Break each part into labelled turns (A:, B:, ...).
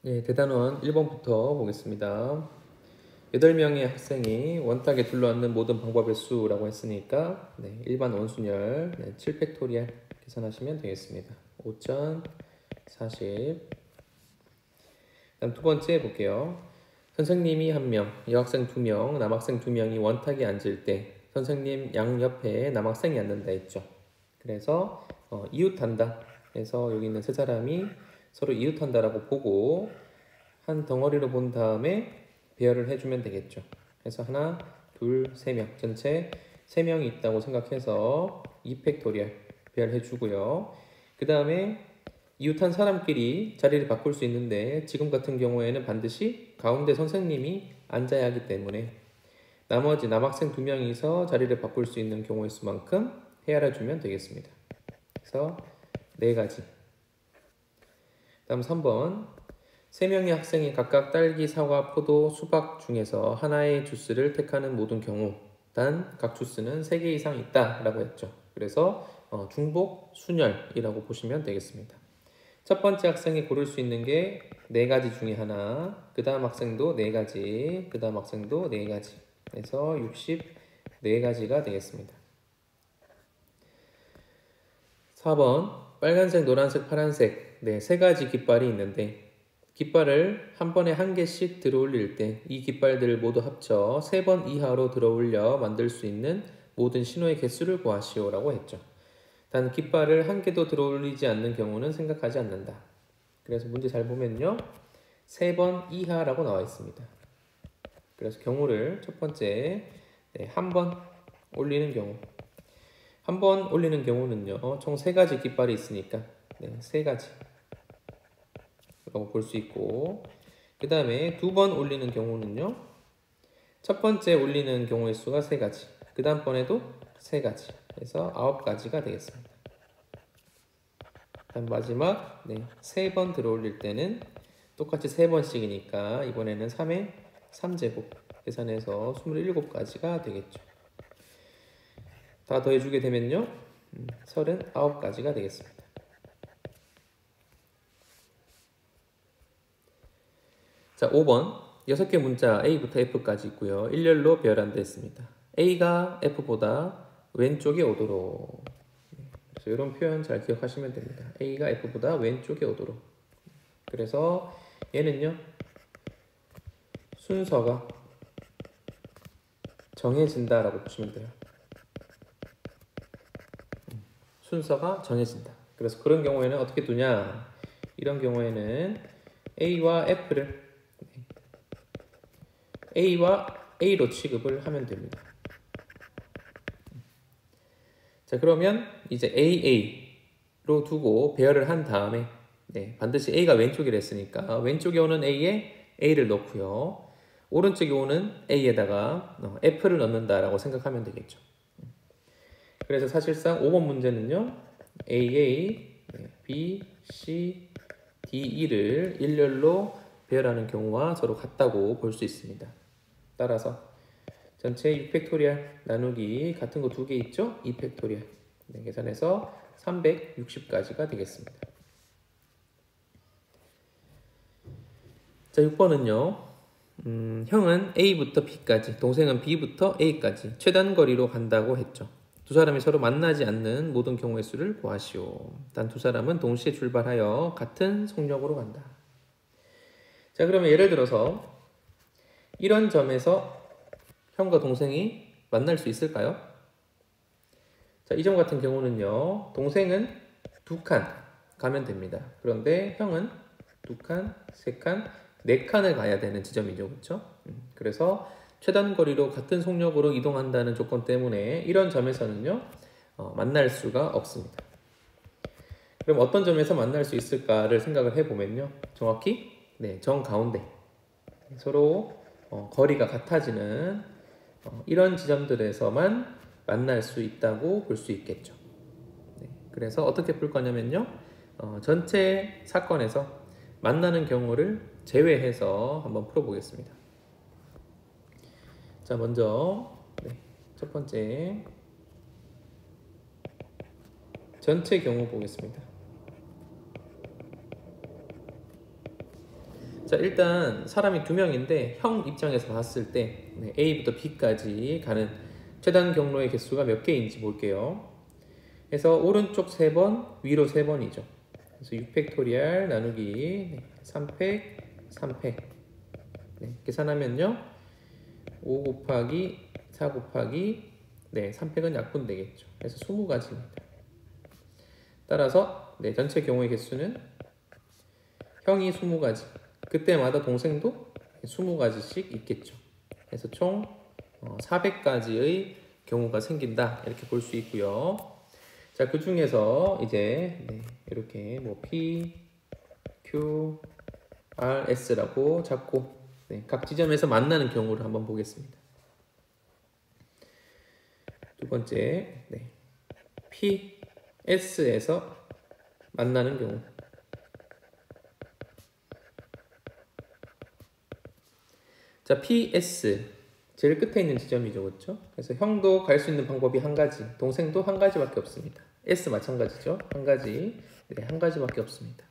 A: 네, 대단원 1번부터 보겠습니다. 8명의 학생이 원탁에 둘러앉는 모든 방법의 수라고 했으니까 일반 원순열 7팩토리얼 계산하시면 되겠습니다. 5040. 다음 두 번째 볼게요. 선생님이 1명, 여학생 2명, 남학생 2명이 원탁에 앉을 때 선생님 양옆에 남학생이 앉는다 했죠. 그래서 이웃한다 해서 여기 있는 세 사람이 서로 이웃한다라고 보고 한 덩어리로 본 다음에 배열을 해주면 되겠죠. 그래서 하나, 둘, 세 명, 전체 3명이 있다고 생각해서 2팩토리얼 배열해주고요. 그 다음에 이웃한 사람끼리 자리를 바꿀 수 있는데 지금 같은 경우에는 반드시 가운데 선생님이 앉아야 하기 때문에 나머지 남학생 2명이서 자리를 바꿀 수 있는 경우의 수만큼 헤아려주면 되겠습니다. 그래서 4가지. 다음 3번. 3명의 학생이 각각 딸기, 사과, 포도, 수박 중에서 하나의 주스를 택하는 모든 경우 단 각 주스는 3개 이상 있다 라고 했죠. 그래서 중복 순열이라고 보시면 되겠습니다. 첫 번째 학생이 고를 수 있는 게 4가지 중에 하나, 그 다음 학생도 4가지, 그 다음 학생도 4가지 그래서 64가지가 되겠습니다. 4번 빨간색, 노란색, 파란색 3가지 깃발이 있는데 깃발을 한 번에 1개씩 들어올릴 때 이 깃발들을 모두 합쳐 3번 이하로 들어올려 만들 수 있는 모든 신호의 개수를 구하시오 라고 했죠. 단 깃발을 1개도 들어올리지 않는 경우는 생각하지 않는다. 그래서 문제 잘 보면요 3번 이하라고 나와 있습니다. 그래서 경우를 첫 번째 한 번 올리는 경우, 한 번 올리는 경우는요 총 3가지 깃발이 있으니까 3가지 라고 볼 수 있고, 그 다음에 2번 올리는 경우는요 첫 번째 올리는 경우의 수가 3가지, 그 다음 번에도 3가지 그래서 9가지가 되겠습니다. 다음 마지막 3번 들어올릴 때는 똑같이 3번씩이니까 이번에는 3의 3제곱 계산해서 27가지가 되겠죠. 다 더해주게 되면요 39가지가 되겠습니다. 자, 5번 6개 문자 A부터 F까지 있고요. 일렬로 배열한다 했습니다. A가 F보다 왼쪽에 오도록, 그래서 이런 표현 잘 기억하시면 됩니다. A가 F보다 왼쪽에 오도록. 그래서 얘는요 순서가 정해진다라고 보시면 돼요. 순서가 정해진다. 그래서 그런 경우에는 어떻게 두냐, 이런 경우에는 A와 F를 A와 A로 취급을 하면 됩니다. 자, 그러면 이제 AA로 두고 배열을 한 다음에 반드시 A가 왼쪽이라 했으니까 왼쪽에 오는 A에 A를 넣고요. 오른쪽에 오는 A에다가 F를 넣는다라고 생각하면 되겠죠. 그래서 사실상 5번 문제는요. AA, B, C, D, E를 일렬로 배열하는 경우와 서로 같다고 볼 수 있습니다. 따라서 전체 6팩토리얼 나누기 같은 거 2개 있죠? 2팩토리얼 계산해서 360까지가 되겠습니다. 자, 6번은요. 형은 A부터 B까지, 동생은 B부터 A까지 최단거리로 간다고 했죠. 두 사람이 서로 만나지 않는 모든 경우의 수를 구하시오. 단 두 사람은 동시에 출발하여 같은 속력으로 간다. 자, 그러면 예를 들어서 이런 점에서 형과 동생이 만날 수 있을까요? 자, 이 점 같은 경우는요 동생은 2칸 가면 됩니다. 그런데 형은 2칸, 3칸, 4칸을 가야 되는 지점이죠. 그렇죠? 그래서 최단거리로 같은 속력으로 이동한다는 조건 때문에 이런 점에서는요 만날 수가 없습니다. 그럼 어떤 점에서 만날 수 있을까를 생각을 해보면요 정확히 정가운데 서로 거리가 같아지는 이런 지점들에서만 만날 수 있다고 볼 수 있겠죠. 그래서 어떻게 풀 거냐면요 전체 사건에서 만나는 경우를 제외해서 한번 풀어보겠습니다. 자, 먼저 첫 번째 전체 경우 보겠습니다. 자, 일단 사람이 두 명인데 형 입장에서 봤을 때 A부터 B까지 가는 최단 경로의 개수가 몇 개인지 볼게요. 그래서 오른쪽 3번, 위로 3번이죠. 그래서 6팩토리얼 나누기 3팩, 3팩. 계산하면요. 5 곱하기 4 곱하기 3팩은 약분 되겠죠. 그래서 20가지입니다. 따라서 전체 경우의 개수는 형이 20가지, 그때마다 동생도 20가지씩 있겠죠. 그래서 총 400가지의 경우가 생긴다, 이렇게 볼 수 있고요. 자, 그 중에서 이제 이렇게 뭐 P, Q, R, S라고 잡고 각 지점에서 만나는 경우를 한번 보겠습니다. 두 번째, P, S에서 만나는 경우. 자, P, S 제일 끝에 있는 지점이죠, 그렇죠? 그래서 형도 갈 수 있는 방법이 한 가지, 동생도 한 가지밖에 없습니다. S 마찬가지죠, 한 가지, 한 가지밖에 없습니다.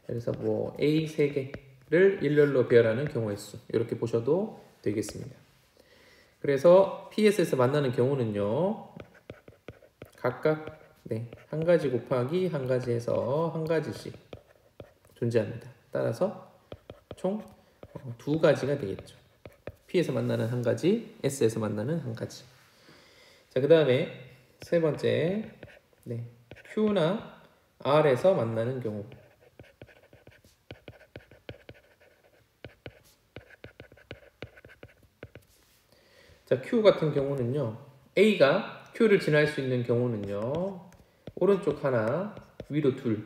A: 그래서 뭐 A 3개를 일렬로 배열하는 경우의 수, 이렇게 보셔도 되겠습니다. 그래서 PS에서 만나는 경우는요, 각각 한 가지 곱하기 한 가지 해서 한 가지씩 존재합니다. 따라서 총 2가지가 되겠죠. P에서 만나는 한 가지, S에서 만나는 한 가지. 자, 그 다음에 세 번째, Q나 R에서 만나는 경우. 자, Q 같은 경우는요, A가 Q를 지날 수 있는 경우는요, 오른쪽 하나, 위로 둘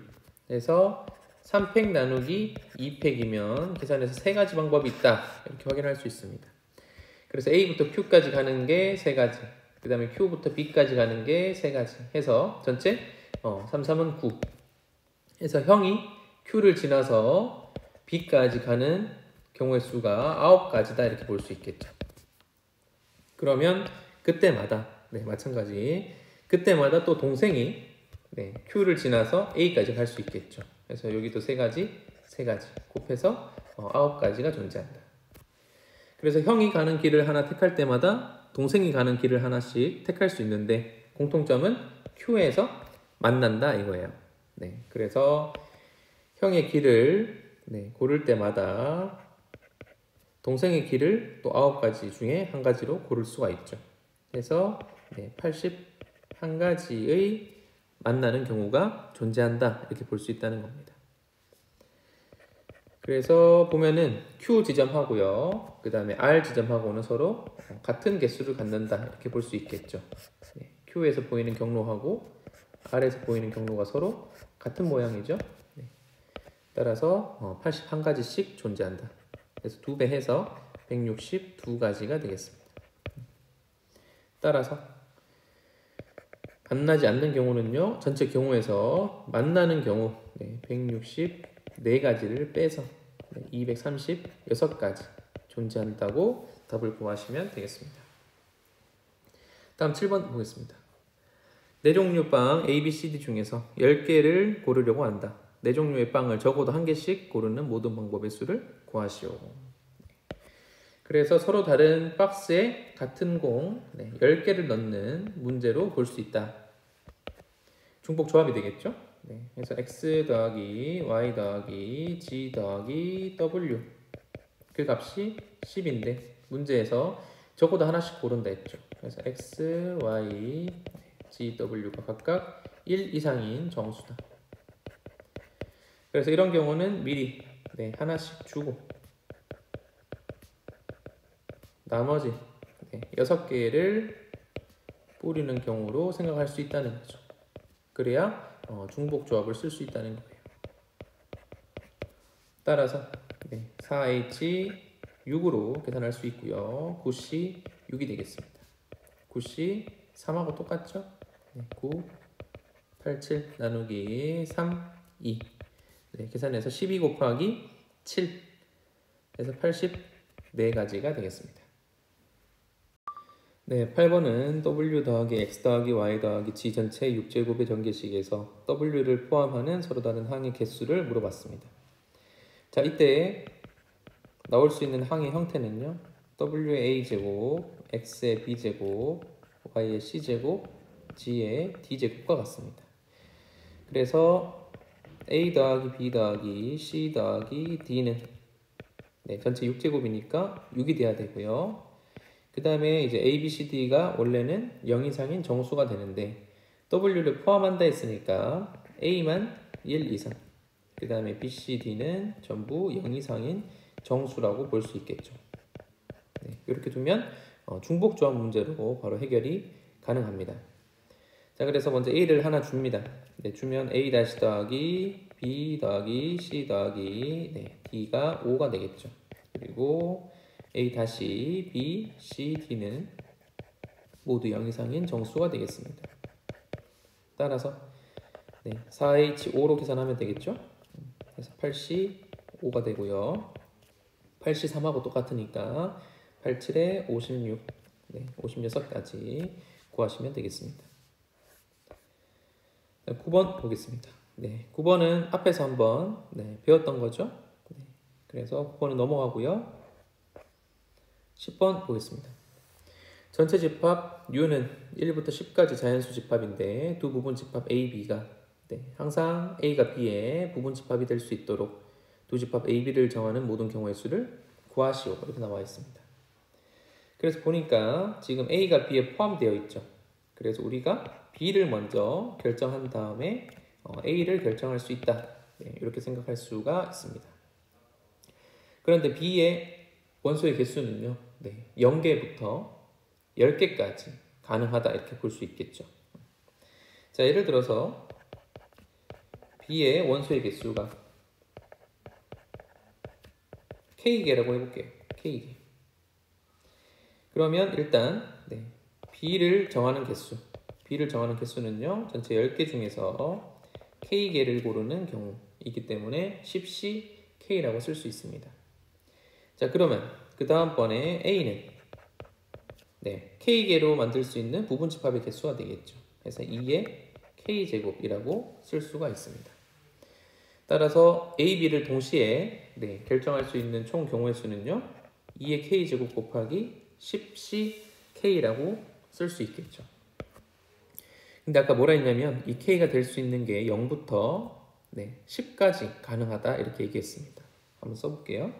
A: 해서 3팩 나누기 2팩이면 계산해서 3가지 방법이 있다, 이렇게 확인할 수 있습니다. 그래서 A부터 Q까지 가는 게 3가지, 그 다음에 Q부터 B까지 가는 게 3가지 해서 전체 3, 3은 9 해서 형이 Q를 지나서 B까지 가는 경우의 수가 9가지다, 이렇게 볼 수 있겠죠. 그러면 그때마다 마찬가지, 그때마다 또 동생이 Q를 지나서 A까지 갈 수 있겠죠. 그래서 여기도 3가지 곱해서 9가지가 존재한다. 그래서 형이 가는 길을 하나 택할 때마다 동생이 가는 길을 하나씩 택할 수 있는데 공통점은 Q에서 만난다, 이거예요. 그래서 형의 길을 고를 때마다 동생의 길을 또 9가지 중에 한 가지로 고를 수가 있죠. 그래서 81가지의 만나는 경우가 존재한다, 이렇게 볼 수 있다는 겁니다. 그래서 보면은 Q 지점하고요, 그 다음에 R 지점하고는 서로 같은 개수를 갖는다, 이렇게 볼 수 있겠죠. Q에서 보이는 경로하고 R에서 보이는 경로가 서로 같은 모양이죠. 따라서 81가지씩 존재한다. 그래서 2배 해서 162가지가 되겠습니다. 따라서 만나지 않는 경우는요, 전체 경우에서 만나는 경우 164가지를 빼서 236가지 존재한다고 답을 구하시면 되겠습니다. 다음 7번 보겠습니다. 4종류 빵 A, B, C, D 중에서 10개를 고르려고 한다. 4종류의 빵을 적어도 1개씩 고르는 모든 방법의 수를 구하시오. 그래서 서로 다른 박스에 같은 공 10개를 넣는 문제로 볼 수 있다. 중복 조합이 되겠죠? 그래서 x 더하기 y 더하기 g 더하기 w 그 값이 10인데 문제에서 적어도 하나씩 고른다 했죠. 그래서 x, y, g, w가 각각 1 이상인 정수다. 그래서 이런 경우는 미리 하나씩 주고 나머지 6개를 뿌리는 경우로 생각할 수 있다는 거죠. 그래야 중복 조합을 쓸 수 있다는 거예요. 따라서 4H 6으로 계산할 수 있고요. 9C 6이 되겠습니다. 9C 3하고 똑같죠? 9, 8, 7 나누기 3, 2 계산해서 12 곱하기 7 해서 84가지가 되겠습니다. 8번은 W 더하기 X 더하기 Y 더하기 G 전체 6제곱의 전개식에서 W를 포함하는 서로 다른 항의 개수를 물어봤습니다. 자, 이때 나올 수 있는 항의 형태는요. w의 a제곱, x의 b제곱, y의 c제곱, g의 d제곱과 같습니다. 그래서 a 더하기 b 더하기 c 더하기 d는 전체 6제곱이니까 6이 돼야 되고요. 그 다음에 이제 a, b, c, d가 원래는 0 이상인 정수가 되는데 w를 포함한다 했으니까 a만 1 이상, 그 다음에 b, c, d는 전부 0 이상인 정수라고 볼 수 있겠죠. 이렇게 두면 중복조합 문제로 바로 해결이 가능합니다. 자, 그래서 먼저 a를 하나 줍니다. 주면 a 다시 더하기 b 더하기 c 더하기 d가 5가 되겠죠. 그리고 a 다시 b, c, d는 모두 0 이상인 정수가 되겠습니다. 따라서 4H5로 계산하면 되겠죠. 그래서 8C5가 되고요. 8C3하고 똑같으니까 87에 56, 56까지 구하시면 되겠습니다. 9번 보겠습니다. 9번은 앞에서 한번 배웠던 거죠. 그래서 9번은 넘어가고요. 10번 보겠습니다. 전체 집합 U는 1부터 10까지 자연수 집합인데 두 부분 집합 A, B가 항상 A가 B의 부분 집합이 될 수 있도록 두 집합 A, B를 정하는 모든 경우의 수를 구하시오. 이렇게 나와 있습니다. 그래서 보니까 지금 A가 B에 포함되어 있죠. 그래서 우리가 B를 먼저 결정한 다음에 A를 결정할 수 있다. 이렇게 생각할 수가 있습니다. 그런데 B의 원소의 개수는요. 0개부터 10개까지 가능하다. 이렇게 볼 수 있겠죠. 자, 예를 들어서 B의 원소의 개수가 K개라고 해볼게요. K개. 그러면 일단 B를 정하는 개수는요. 전체 10개 중에서 K개를 고르는 경우이기 때문에 10CK라고 쓸 수 있습니다. 자, 그러면 그 다음번에 A는 K개로 만들 수 있는 부분 집합의 개수가 되겠죠. 그래서 2의 K제곱이라고 쓸 수가 있습니다. 따라서 A, B를 동시에 결정할 수 있는 총 경우의 수는요. 2의 K제곱 곱하기 10CK라고 쓸 수 있겠죠. 근데 아까 뭐라 했냐면 이 K가 될 수 있는 게 0부터 10까지 가능하다 이렇게 얘기했습니다. 한번 써볼게요.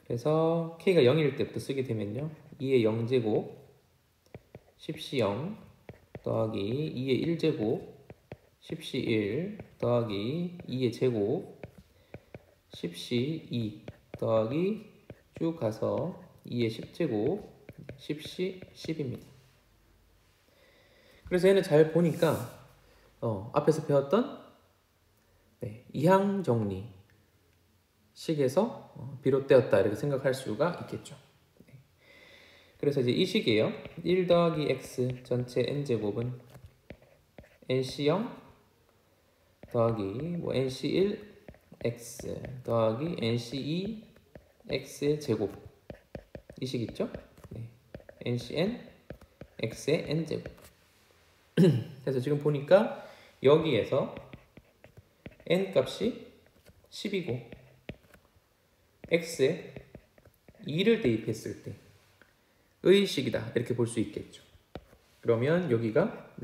A: 그래서 K가 0일 때부터 쓰게 되면요. 2의 0제곱 10C0 더하기 2의 1제곱 10C1 더하기 2의 제곱 10C2 더하기 쭉 가서 2의 10제곱 10C10입니다. 그래서 얘는 잘 보니까 앞에서 배웠던 이항정리 식에서 비롯되었다 이렇게 생각할 수가 있겠죠. 그래서 이제 이 식이에요. 1 더하기 x 전체 n제곱은 nc0 더하기 nc1 x 더하기 nc2 x의 제곱 이 식 있죠? ncn x의 n제곱. 그래서 지금 보니까 여기에서 n 값이 10이고 x에 2를 대입했을 때의 식이다 이렇게 볼 수 있겠죠. 그러면 여기가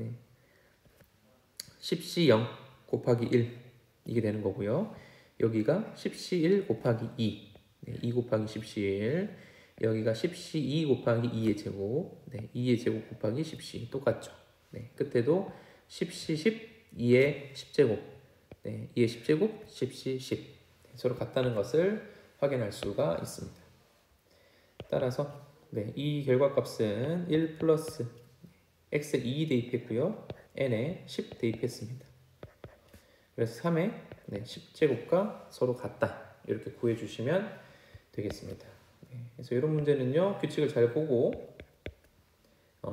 A: 10C0 곱하기 1 이게 되는 거고요. 여기가 10C1 곱하기 2 2 곱하기 10C1 여기가 10C2 곱하기 2의 제곱 2의 제곱 곱하기 10C 똑같죠. 끝에도 10C10 2의 10제곱 2의 10제곱 10C10 서로 같다는 것을 확인할 수가 있습니다. 따라서 이 결과값은 1 플러스 x에 2 대입했고요. n에 10 대입했습니다. 그래서 3의 10제곱과 서로 같다. 이렇게 구해주시면 되겠습니다. 그래서 이런 문제는요. 규칙을 잘 보고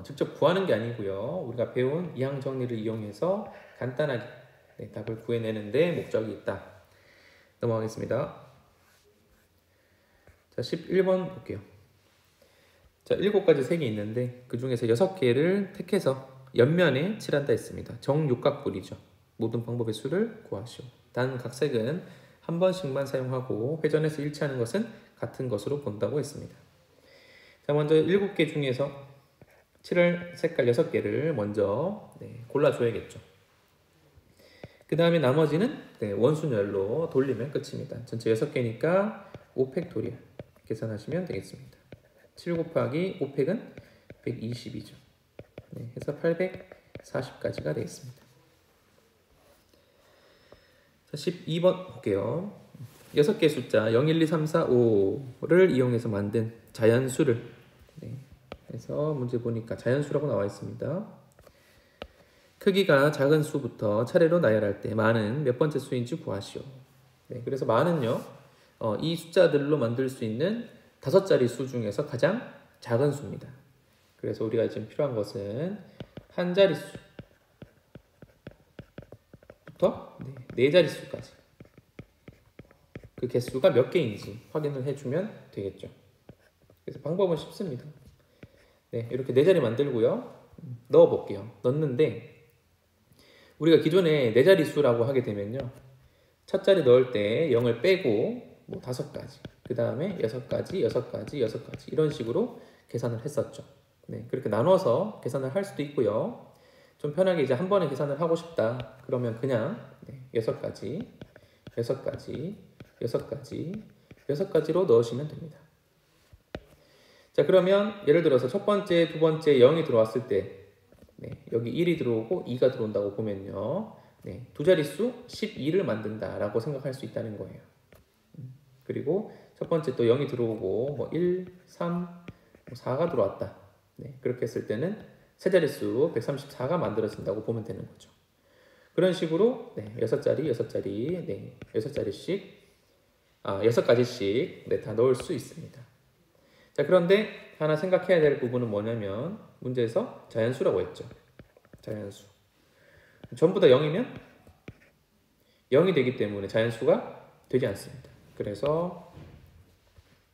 A: 직접 구하는 게 아니고요. 우리가 배운 이항 정리를 이용해서 간단하게 답을 구해내는 데 목적이 있다. 넘어가겠습니다. 자, 11번 볼게요. 자, 7가지 색이 있는데 그 중에서 6개를 택해서 옆면에 칠한다 했습니다. 정육각불이죠. 모든 방법의 수를 구하시오. 단 각 색은 한 번씩만 사용하고 회전해서 일치하는 것은 같은 것으로 본다고 했습니다. 자, 먼저 7개 중에서 칠할 색깔 6개를 먼저 골라줘야겠죠. 그 다음에 나머지는 원순열로 돌리면 끝입니다. 전체 6개니까 5팩토리얼 계산하시면 되겠습니다. 7 곱하기 5팩은 120이죠. 해서 840까지가 되겠습니다. 자, 12번 볼게요. 6개의 숫자 0, 1, 2, 3, 4, 5를 이용해서 만든 자연수를 그래서 문제 보니까 자연수라고 나와 있습니다. 크기가 작은 수부터 차례로 나열할 때 많은 몇 번째 수인지 구하시오. 그래서 많은요, 이 숫자들로 만들 수 있는 5자리 수 중에서 가장 작은 수입니다. 그래서 우리가 지금 필요한 것은 한 자릿수부터 4자릿수까지 그 개수가 몇 개인지 확인을 해주면 되겠죠. 그래서 방법은 쉽습니다. 이렇게 4자리 만들고요. 넣어 볼게요. 넣는데 우리가 기존에 4자릿수라고 하게 되면요, 첫 자리 넣을 때 0을 빼고 5가지, 그 다음에 6가지, 6가지, 6가지 이런 식으로 계산을 했었죠. 그렇게 나눠서 계산을 할 수도 있고요. 좀 편하게 이제 한 번에 계산을 하고 싶다 그러면 그냥 6가지, 6가지, 6가지, 6가지로 넣으시면 됩니다. 자, 그러면 예를 들어서 첫 번째, 두 번째 0이 들어왔을 때 여기 1이 들어오고 2가 들어온다고 보면요, 두 자릿수 12를 만든다라고 생각할 수 있다는 거예요. 그리고 첫 번째 또 0이 들어오고 1, 3, 4가 들어왔다. 그렇게 했을 때는 세 자릿수 134가 만들어진다고 보면 되는 거죠. 그런 식으로 6자리, 6자리, 6자리씩, 6가지씩 다 넣을 수 있습니다. 자, 그런데 하나 생각해야 될 부분은 뭐냐면 문제에서 자연수라고 했죠. 자연수. 전부 다 0이면 0이 되기 때문에 자연수가 되지 않습니다. 그래서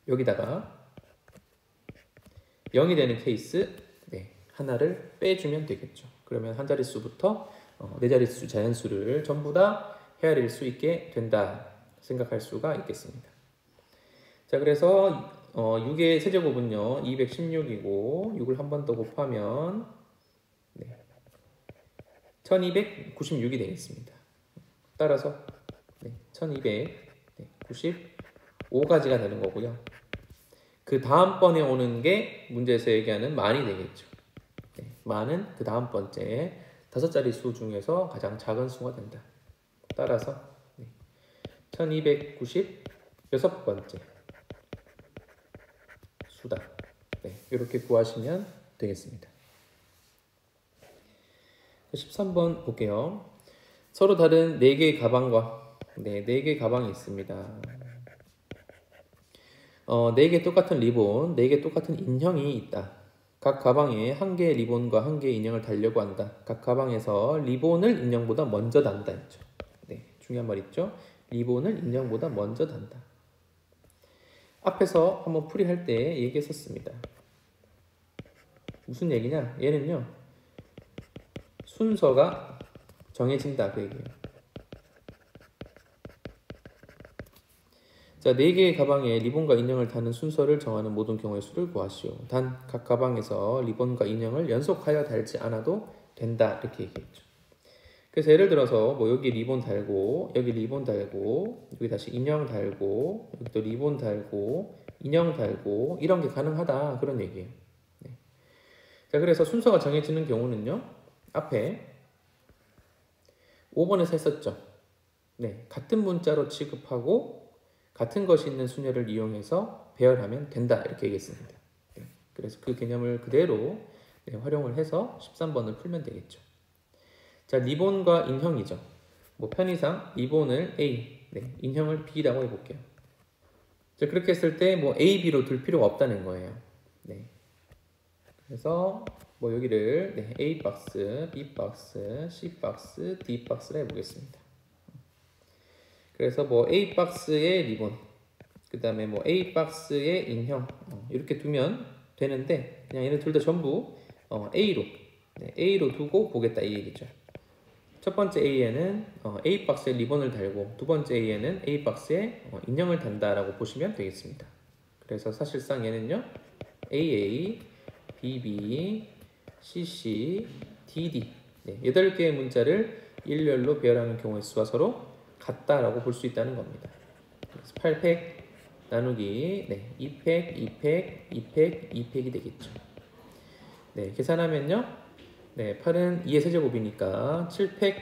A: 여기다가 0이 되는 케이스 하나를 빼주면 되겠죠. 그러면 한 자릿수부터 4자릿수 자연수를 전부 다 헤아릴 수 있게 된다 생각할 수가 있겠습니다. 자, 그래서 6의 세제곱은요 216이고 6을 한 번 더 곱하면 1296이 되겠습니다. 따라서 1295가지가 되는 거고요. 그 다음번에 오는 게 문제에서 얘기하는 만이 되겠죠. 만은 그 다음 번째 5자리 수 중에서 가장 작은 수가 된다. 따라서 1296번째 수다. 이렇게 구하시면 되겠습니다. 13번 볼게요. 서로 다른 4개의 가방과 4개의 가방이 있습니다. 4개 똑같은 리본, 4개 똑같은 인형이 있다. 각 가방에 1개의 리본과 1개의 인형을 달려고 한다. 각 가방에서 리본을 인형보다 먼저 단다 했죠. 중요한 말 있죠? 리본을 인형보다 먼저 단다. 앞에서 한번 풀이할 때 얘기했었습니다. 무슨 얘기냐? 얘는요, 순서가 정해진다 그 얘기예요. 자, 4개의 가방에 리본과 인형을 다는 순서를 정하는 모든 경우의 수를 구하시오. 단 각 가방에서 리본과 인형을 연속하여 달지 않아도 된다 이렇게 얘기했죠. 그래서 예를 들어서 여기 리본 달고 여기 리본 달고 여기 다시 인형 달고 여기 또 리본 달고 인형 달고 이런 게 가능하다 그런 얘기예요. 자, 그래서 순서가 정해지는 경우는요, 앞에 5번에서 했었죠. 같은 문자로 취급하고 같은 것이 있는 순열을 이용해서 배열하면 된다 이렇게 얘기했습니다. 그래서 그 개념을 그대로 활용을 해서 13번을 풀면 되겠죠. 자, 리본과 인형이죠. 편의상 리본을 A, 인형을 B라고 해볼게요. 자, 그렇게 했을 때 A, B로 둘 필요가 없다는 거예요. 그래서 여기를 A 박스, B 박스, C 박스, D 박스로 해보겠습니다. 그래서 A 박스의 리본, 그 다음에 A 박스의 인형 이렇게 두면 되는데 그냥 얘네 둘 다 전부 A로 두고 보겠다 이 얘기죠. 첫 번째 A에는 A 박스에 리본을 달고 두 번째 A에는 A 박스에 인형을 단다라고 보시면 되겠습니다. 그래서 사실상 얘는요 AA, BB, CC, DD 8개의 문자를 일렬로 배열하는 경우의 수가 서로 같다라고 볼 수 있다는 겁니다. 그래서 8팩 나누기 2팩, 2팩, 2팩, 2팩이 되겠죠. 계산하면요 8은 2의 세제곱이니까 7팩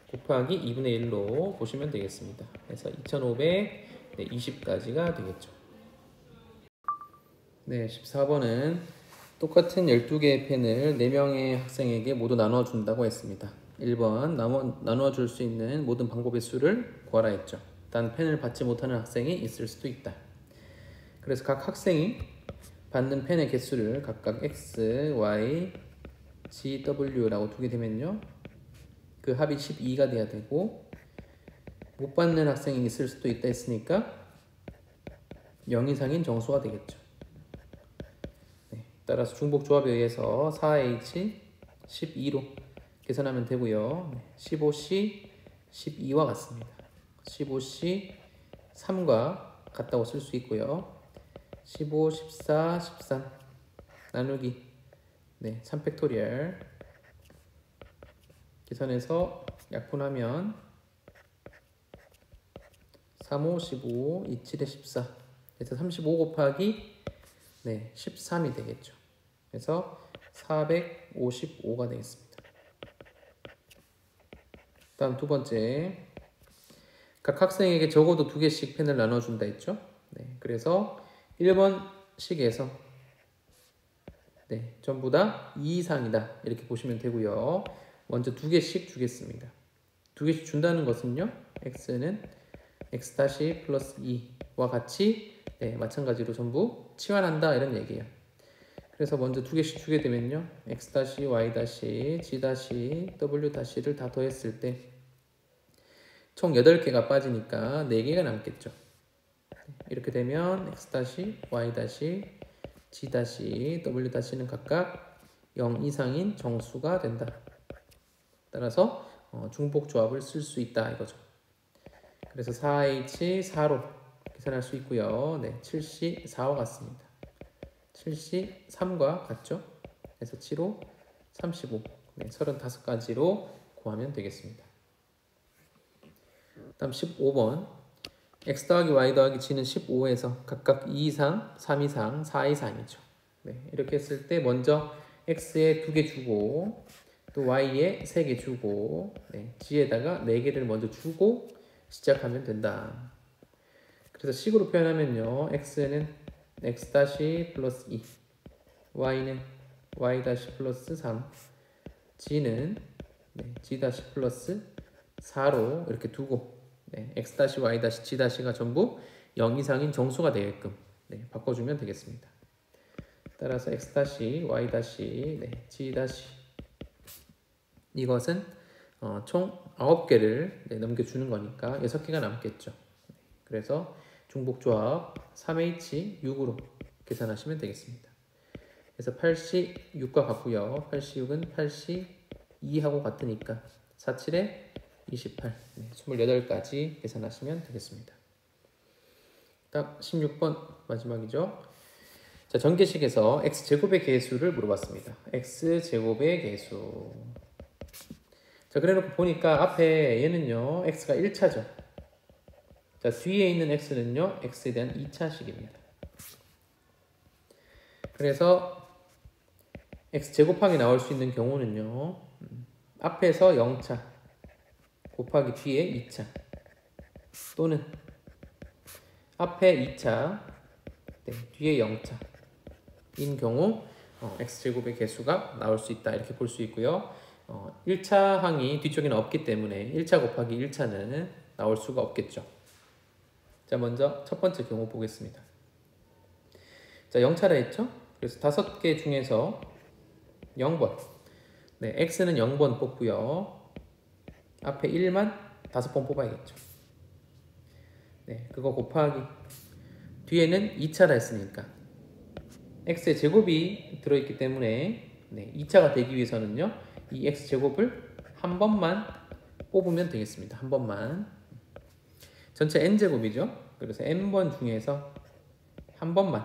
A: 곱하기 2분의 1로 보시면 되겠습니다. 그래서 2520까지가 되겠죠. 14번은 똑같은 12개의 펜을 4명의 학생에게 모두 나누어 준다고 했습니다. 1번 나누어 줄 수 있는 모든 방법의 수를 구하라 했죠. 단 펜을 받지 못하는 학생이 있을 수도 있다. 그래서 각 학생이 받는 펜의 개수를 각각 X, Y, G, W라고 두게 되면요 그 합이 12가 돼야 되고 못 받는 학생이 있을 수도 있다 했으니까 0 이상인 정수가 되겠죠. 따라서 중복조합에 의해서 4H 12로 계산하면 되고요. 15C 12와 같습니다. 15C 3과 같다고 쓸 수 있고요. 15, 14, 13 나누기 3팩토리얼 계산해서 약분하면 3, 5, 15, 2, 7에 14 그래서 35 곱하기 13이 되겠죠. 그래서 455가 되겠습니다. 다음 두 번째 각 학생에게 적어도 2개씩 펜을 나눠준다 했죠. 그래서 1번식에서 전부 다 2 이상이다 이렇게 보시면 되고요. 먼저 2개씩 주겠습니다. 2개씩 준다는 것은요 x는 x 플러스 2와 같이 마찬가지로 전부 치환한다 이런 얘기예요. 그래서 먼저 2개씩 주게 되면요 x y g w 를 다 더했을 때 총 8개가 빠지니까 4개가 남겠죠. 이렇게 되면 x y g w 는 각각 0 이상인 정수가 된다. 따라서 중복 조합을 쓸 수 있다 이거죠. 그래서 4H 4로 계산할 수 있고요. 7C 4와 같습니다. 7C 3과 같죠? 그래서 7호 35 35가지로 구하면 되겠습니다. 다음 15번 x 더하기 y 더하기 g는 15에서 각각 2 이상, 3 이상, 4 이상이죠. 이렇게 했을 때 먼저 x에 2개 주고 또 y에 3개 주고 g에다가 4개를 먼저 주고 시작하면 된다. 그래서 식으로 표현하면요 x는 x 플러스 2 y는 y 플러스 3 g는 g 플러스 4로 이렇게 두고 x y g 가 전부 0 이상인 정수가 되게끔 바꿔주면 되겠습니다. 따라서 x y g 이것은 총 9개를 넘겨주는 거니까 6개가 남겠죠. 그래서 중복조합 3H 6으로 계산하시면 되겠습니다. 그래서 8C 6과 같고요. 8C 6은 8C 2하고 같으니까 4, 7에 28, 28까지 계산하시면 되겠습니다. 딱 16번 마지막이죠. 자, 전개식에서 x제곱의 개수를 물어봤습니다. x제곱의 개수. 자, 그래놓고 보니까 앞에 얘는요 x가 1차죠. 자, 뒤에 있는 x는요 x에 대한 2차식입니다. 그래서 x제곱항이 나올 수 있는 경우는요 앞에서 0차 곱하기 뒤에 2차 또는 앞에 2차 뒤에 0차 인 경우 x제곱의 개수가 나올 수 있다 이렇게 볼 수 있고요. 1차 항이 뒤쪽에는 없기 때문에 1차 곱하기 1차는 나올 수가 없겠죠. 자, 먼저 첫 번째 경우 보겠습니다. 자, 0차라 했죠? 그래서 5개 중에서 0번 x는 0번 뽑고요. 앞에 1만 5번 뽑아야겠죠. 그거 곱하기 뒤에는 2차라 했으니까 x의 제곱이 들어있기 때문에 2차가 되기 위해서는요 이 x제곱을 한 번만 뽑으면 되겠습니다. 한 번만. 전체 n제곱이죠. 그래서 n번 중에서 한 번만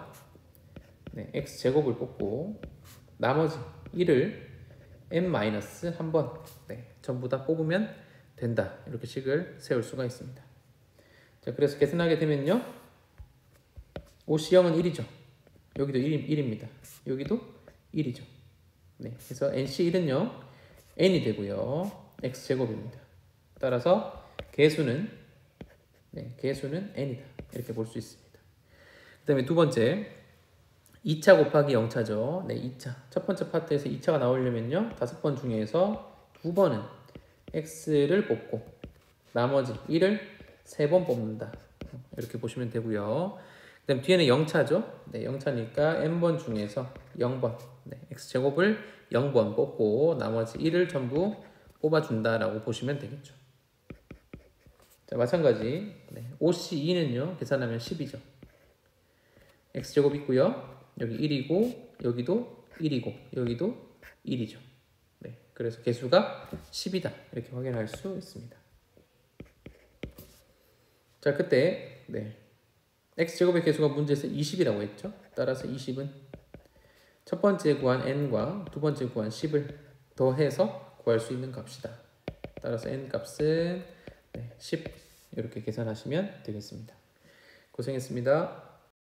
A: 네, x제곱을 뽑고 나머지 1을 n-한 번 네, 전부 다 뽑으면 된다. 이렇게 식을 세울 수가 있습니다. 자, 그래서 계산하게 되면요. OC0은 1이죠. 여기도 1입니다. 여기도 1이죠. 네, 그래서 NC1은요. n이 되고요. x제곱입니다. 따라서 개수는 n이다. 이렇게 볼 수 있습니다. 그 다음에 두 번째 2차 곱하기 0차죠. 네, 2차. 첫 번째 파트에서 2차가 나오려면요. 5번 중에서 2번은 x를 뽑고 나머지 1을 3번 뽑는다. 이렇게 보시면 되고요. 그 다음 뒤에는 0차죠. 네, 0차니까 n번 중에서 0번 네, x제곱을 0번 뽑고 나머지 1을 전부 뽑아준다라고 보시면 되겠죠. 자, 마찬가지 네, OC2는요. 계산하면 10이죠. x제곱 있고요. 여기 1이고 여기도 1이고 여기도 1이죠. 네, 그래서 개수가 10이다. 이렇게 확인할 수 있습니다. 자, 그때 네, x제곱의 개수가 문제에서 20이라고 했죠. 따라서 20은 첫 번째 구한 n과 두 번째 구한 10을 더해서 구할 수 있는 값이다. 따라서 n 값은 10 이렇게 계산하시면 되겠습니다. 고생했습니다.